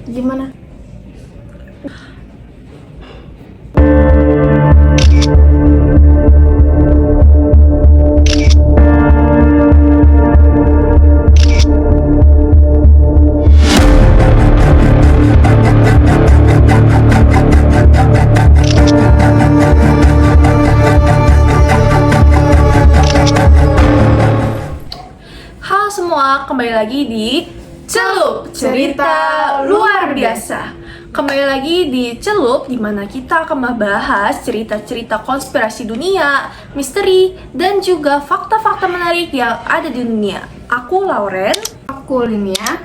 Gimana? Halo semua, kembali lagi di Celup Cerita Luar Biasa. Kembali lagi di Celup, di mana kita akan membahas cerita-cerita konspirasi dunia, misteri, dan juga fakta-fakta menarik yang ada di dunia. Aku Lauren. Aku Linia.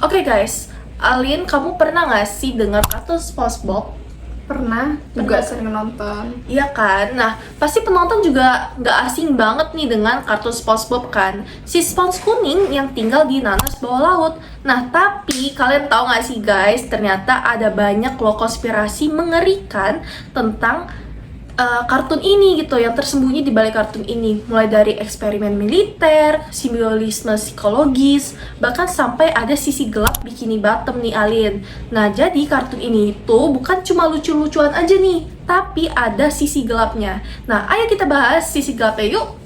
Oke guys, Alin, kamu pernah gak sih dengar kartun SpongeBob? Pernah juga sering nonton. Iya kan? Nah, pasti penonton juga nggak asing banget nih dengan kartun SpongeBob kan? Si Sponge kuning yang tinggal di nanas bawah laut. Nah, tapi kalian tahu nggak sih guys, ternyata ada banyak loh konspirasi mengerikan tentang kartun ini gitu, yang tersembunyi di balik kartun ini. Mulai dari eksperimen militer, simbolisme psikologis, bahkan sampai ada sisi gelap Bikini Bottom nih Alin. Nah, jadi kartun ini tuh bukan cuma lucu-lucuan aja nih, tapi ada sisi gelapnya. Nah, ayo kita bahas sisi gelapnya yuk.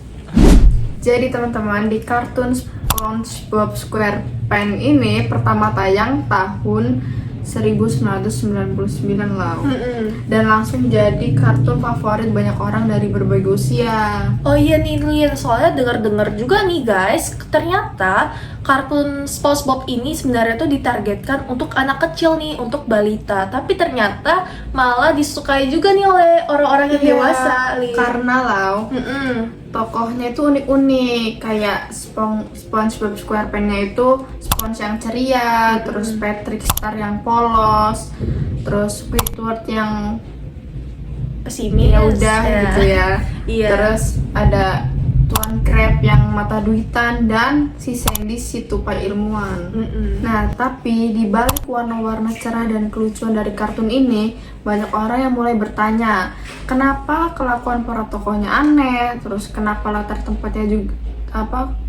Jadi teman-teman, di kartun SpongeBob SquarePants ini pertama tayang tahun 1999 lah. Dan langsung jadi kartun favorit banyak orang dari berbagai usia. Oh iya nih Lin, soalnya dengar-dengar juga nih guys, ternyata kartun SpongeBob ini sebenarnya tuh ditargetkan untuk anak kecil nih, untuk balita. Tapi ternyata malah disukai juga nih oleh orang-orang yang Iya, dewasa, Lin. karena tokohnya itu unik-unik, kayak SpongeBob SquarePants-nya itu Sponge yang ceria, terus Patrick Star yang polos, terus Squidward yang Pesimis. ya udah gitu ya. Iya. Terus ada Tuan Crab yang mata duitan, dan si Sandy si tupai ilmuwan. Nah, tapi di balik warna-warna cerah dan kelucuan dari kartun ini, banyak orang yang mulai bertanya, kenapa kelakuan para tokohnya aneh, terus kenapa latar tempatnya juga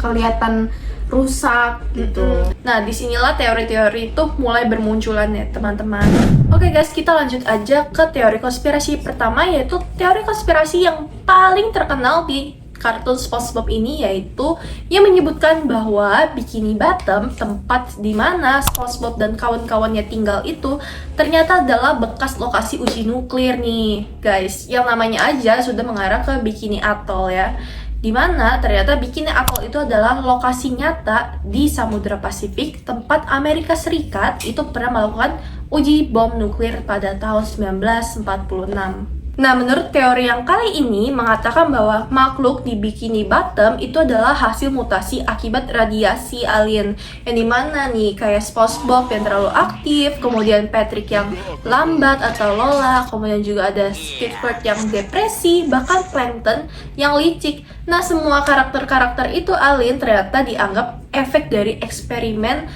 kelihatan rusak gitu. Nah, disinilah teori-teori itu mulai bermunculan ya teman-teman. Oke guys, kita lanjut aja ke teori konspirasi pertama, yaitu teori konspirasi yang paling terkenal di kartun SpongeBob ini, yaitu yang menyebutkan bahwa Bikini Bottom, tempat di mana SpongeBob dan kawan-kawannya tinggal itu, ternyata adalah bekas lokasi uji nuklir nih guys. Yang namanya aja sudah mengarah ke Bikini Atoll ya, dimana ternyata Bikini Atoll itu adalah lokasi nyata di Samudra Pasifik, tempat Amerika Serikat itu pernah melakukan uji bom nuklir pada tahun 1946. Nah, menurut teori yang kali ini mengatakan bahwa makhluk di Bikini Bottom itu adalah hasil mutasi akibat radiasi alien, yang dimana nih kayak SpongeBob yang terlalu aktif, kemudian Patrick yang lambat atau Lola, kemudian juga ada Squidward yang depresi, bahkan Plankton yang licik. Nah, semua karakter-karakter itu alien ternyata dianggap efek dari eksperimen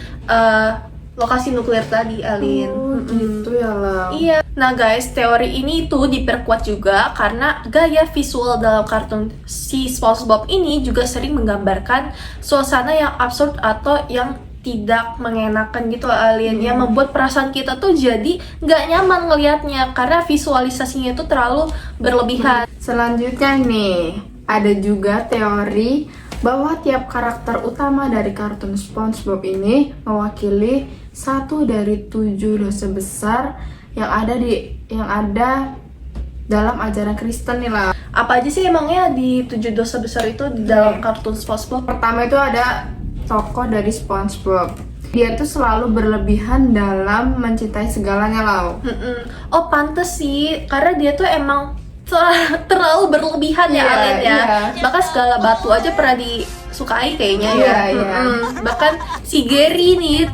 lokasi nuklir tadi alien. Gitu ya lah. Iya. Nah guys, teori ini tuh diperkuat juga karena gaya visual dalam kartun si SpongeBob ini juga sering menggambarkan suasana yang absurd atau yang tidak mengenakan gitu alien, yang membuat perasaan kita tuh jadi nggak nyaman ngelihatnya karena visualisasinya itu terlalu berlebihan. Selanjutnya nih, ada juga teori bahwa tiap karakter utama dari kartun SpongeBob ini mewakili satu dari 7 dosa besar yang ada dalam ajaran Kristen nih lah. Apa aja sih emangnya di 7 dosa besar itu di dalam kartun SpongeBob? Pertama itu ada tokoh dari SpongeBob. Dia tuh selalu berlebihan dalam mencintai segalanya lah. Oh pantes sih, karena dia tuh emang terlalu berlebihan ya Alin ya. Bahkan segala batu aja pernah disukai kayaknya ya. Bahkan si Gary nih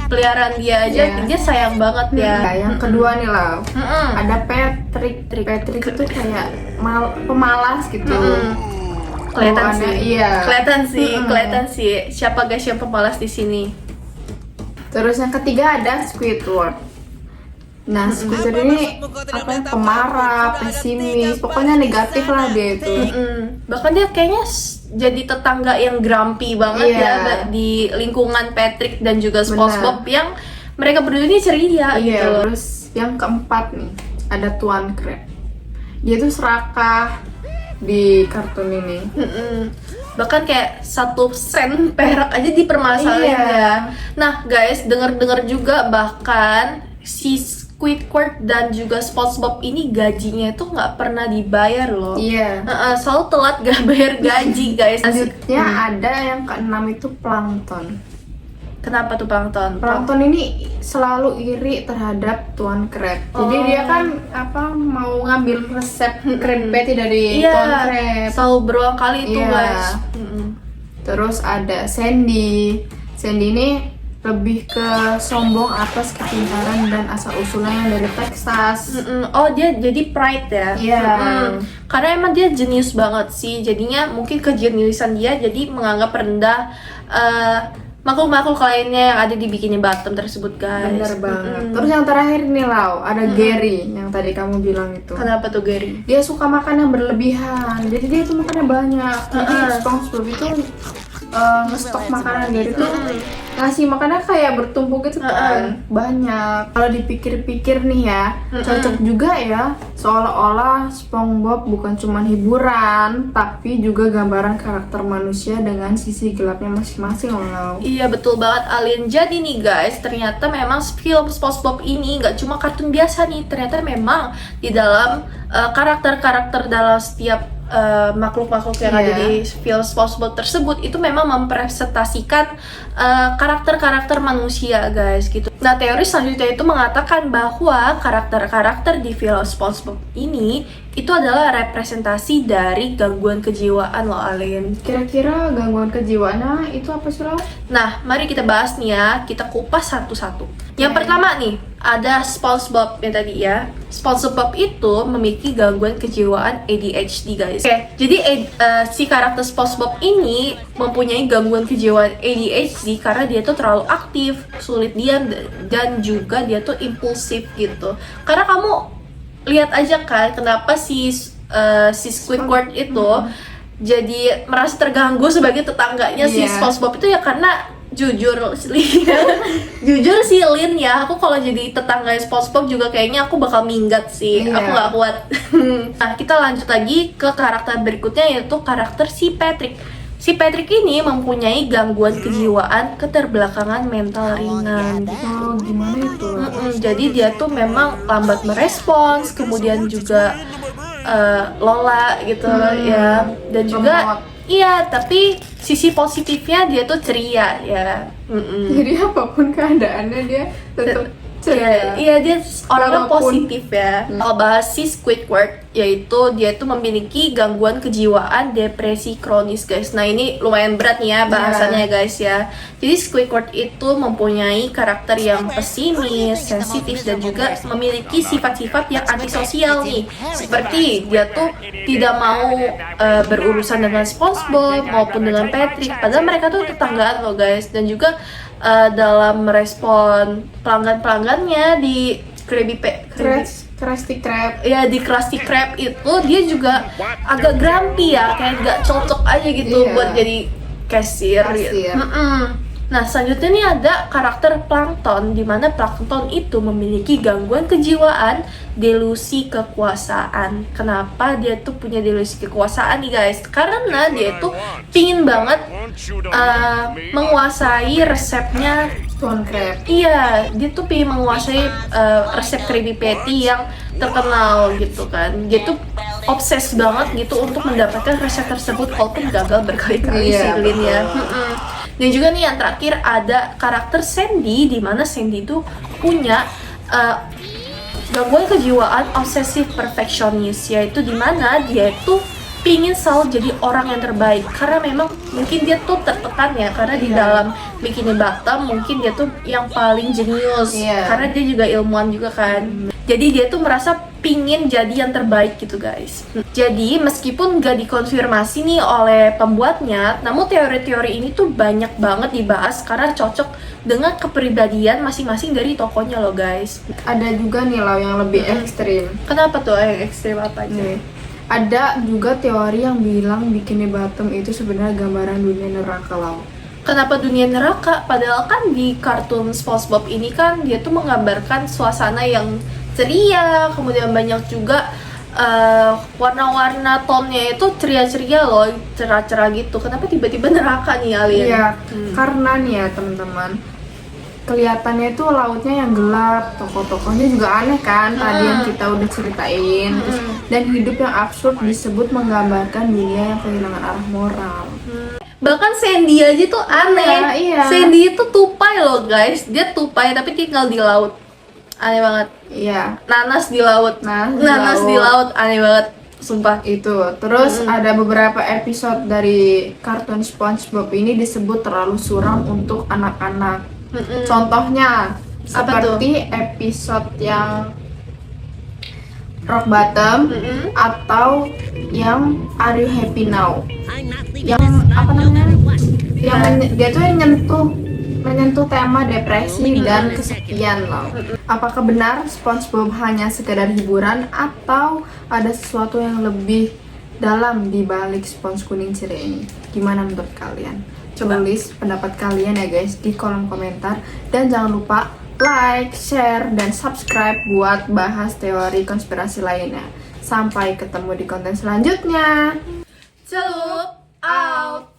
peliharaan dia aja, dia sayang banget ya. Yang kedua nih lah, ada Patrick. Patrick itu kayak pemalas gitu. Kelihatan sih. Siapa guys yang pemalas di sini? Terus yang ketiga ada Squidward. Nah, Squidward ini apa ya, pemarah, pesimis, pokoknya negatif lah dia itu. Bahkan dia kayaknya jadi tetangga yang grumpy banget Iya. ya di lingkungan Patrick dan juga SpongeBob yang mereka berdua ini ceria gitu Iya, loh. terus yang keempat nih, ada Tuan Crab. Dia tuh serakah di kartun ini. Bahkan kayak 1 sen perak aja dipermasalahin Iya. ya. Nah guys, dengar-dengar juga bahkan si Squidward dan juga SpongeBob ini gajinya itu nggak pernah dibayar loh. Iya. Selalu telat gak bayar gaji guys. Selanjutnya ada yang keenam itu Plankton. Kenapa tuh Plankton? Plankton ini selalu iri terhadap Tuan Crab. Jadi dia kan apa mau ngambil resep crab patty dari Iya, Tuan Crab. selalu berulang kali itu Iya. guys. Terus ada Sandy. Sandy ini lebih ke sombong atas kepintaran dan asal-usulnya yang dari Texas. Oh dia jadi pride ya? Iya. Karena emang dia jenius banget sih. Jadinya mungkin kejeniusan dia jadi menganggap rendah makhluk-makhluk lainnya yang ada di Bikini Bottom tersebut guys. Bener banget. Terus yang terakhir nih Lau, ada Gary yang tadi kamu bilang itu. Kenapa tuh Gary? Dia suka makan yang berlebihan. Jadi dia tuh makannya banyak. Jadi SpongeBob itu ngestok makanan Gary tuh ngasih makannya kayak bertumpuk gitu kan. Banyak. Kalau dipikir-pikir nih ya, cocok juga ya. Seolah-olah SpongeBob bukan cuma hiburan, tapi juga gambaran karakter manusia dengan sisi gelapnya masing-masing loh. Iya betul banget Alien. Jadi nih guys, ternyata memang film SpongeBob ini nggak cuma kartun biasa nih. Ternyata memang di dalam karakter-karakter dalam setiap makhluk-makhluk yang ada di film SpongeBob tersebut itu memang mempresentasikan karakter-karakter manusia guys gitu. Nah teori selanjutnya itu mengatakan bahwa karakter-karakter di film SpongeBob ini itu adalah representasi dari gangguan kejiwaan loh Alien. Kira-kira gangguan kejiwaannya itu apa sih Lau? Nah, mari kita bahas nih ya, kita kupas satu-satu. Yang pertama nih, ada SpongeBob yang tadi ya. SpongeBob itu memiliki gangguan kejiwaan ADHD guys. Oke, jadi si karakter SpongeBob ini mempunyai gangguan kejiwaan ADHD karena dia tuh terlalu aktif, sulit diam, dan juga dia tuh impulsif gitu. Karena kamu lihat aja kan, kenapa si Squidward itu jadi merasa terganggu sebagai tetangganya si SpongeBob itu ya karena jujur sih Lin ya, aku kalau jadi tetangga SpongeBob juga kayaknya aku bakal minggat sih. Aku nggak kuat. Nah kita lanjut lagi ke karakter berikutnya yaitu karakter si Patrick. Si Patrick ini mempunyai gangguan kejiwaan keterbelakangan mental ringan. Oh, gimana itu? Jadi dia tuh memang lambat merespons, kemudian juga lola gitu ya, dan juga iya, tapi sisi positifnya dia tuh ceria ya. Jadi apapun keadaannya dia tetap ceria. Iya dia orangnya Walaupun- positif ya. Kalau bahas si Squidward, yaitu dia tuh memiliki gangguan kejiwaan depresi kronis guys. Nah ini lumayan berat nih ya bahasannya guys ya. Jadi Squidward itu mempunyai karakter yang pesimis, sensitif, dan juga memiliki sifat-sifat yang antisosial nih. Seperti dia tuh tidak mau berurusan dengan SpongeBob maupun dengan Patrick. Padahal mereka tuh tetanggaan loh guys. Dan juga dalam merespon pelanggan-pelanggannya di Krusty Krab. ya di Krusty Krab itu dia juga agak grumpy ya, kayak gak cocok aja gitu buat jadi kasir. Gitu. Nah selanjutnya nih ada karakter Plankton, di mana Plankton itu memiliki gangguan kejiwaan delusi kekuasaan. Kenapa dia tuh punya delusi kekuasaan nih guys? Karena dia tuh pingin banget menguasai resepnya Tuan Crab. Iya, dia tuh pengen menguasai resep Krabby Patty yang terkenal gitu kan. Dia tuh obses banget gitu untuk mendapatkan resep tersebut walaupun gagal berkali-kali sih Lin ya. Dan juga nih yang terakhir ada karakter Sandy, di mana Sandy tuh punya gangguan kejiwaan obsesif perfeksionis, yaitu di mana dia tuh pingin selalu jadi orang yang terbaik, karena memang mungkin dia tuh tertekan ya, karena di dalam Bikini Bottom mungkin dia tuh yang paling jenius, karena dia juga ilmuwan juga kan. Jadi dia tuh merasa pingin jadi yang terbaik gitu guys. Jadi meskipun gak dikonfirmasi nih oleh pembuatnya, namun teori-teori ini tuh banyak banget dibahas karena cocok dengan kepribadian masing-masing dari tokonya loh guys. Ada juga nih Lau yang lebih ekstrim. Kenapa tuh yang ekstrim apa aja? Nih, ada juga teori yang bilang Bikini Bottom itu sebenarnya gambaran dunia neraka Lau. Kenapa dunia neraka? Padahal kan di kartun SpongeBob ini kan dia tuh menggambarkan suasana yang ceria, kemudian banyak juga warna-warna tone-nya itu ceria-ceria loh, cerah-cerah gitu. Kenapa tiba-tiba neraka nih alien? Iya, karena nih ya teman-teman, kelihatannya itu lautnya yang gelap, tokoh-tokohnya juga aneh kan, tadi yang kita udah ceritain. Terus, dan hidup yang absurd disebut menggambarkan dunia yang kehilangan arah moral. Bahkan Sandy aja tuh aneh. Iya. Sandy itu tupai loh guys, dia tupai tapi tinggal di laut. Aneh banget. Iya, Nanas di laut. Nanas di di laut aneh banget, sumpah. itu. Terus ada beberapa episode dari kartun SpongeBob ini disebut terlalu suram untuk anak-anak. Contohnya Apa tuh? seperti episode yang Rock Bottom atau yang Are You Happy Now? Yang apa namanya? Yang dia tuh yang menyentuh tema depresi dan kesepian loh. Apakah benar SpongeBob hanya sekedar hiburan atau ada sesuatu yang lebih dalam di balik Spons kuning ceria ini? Gimana menurut kalian? Coba tulis pendapat kalian ya guys di kolom komentar, dan jangan lupa like, share, dan subscribe buat bahas teori konspirasi lainnya. Sampai ketemu di konten selanjutnya. Celup out.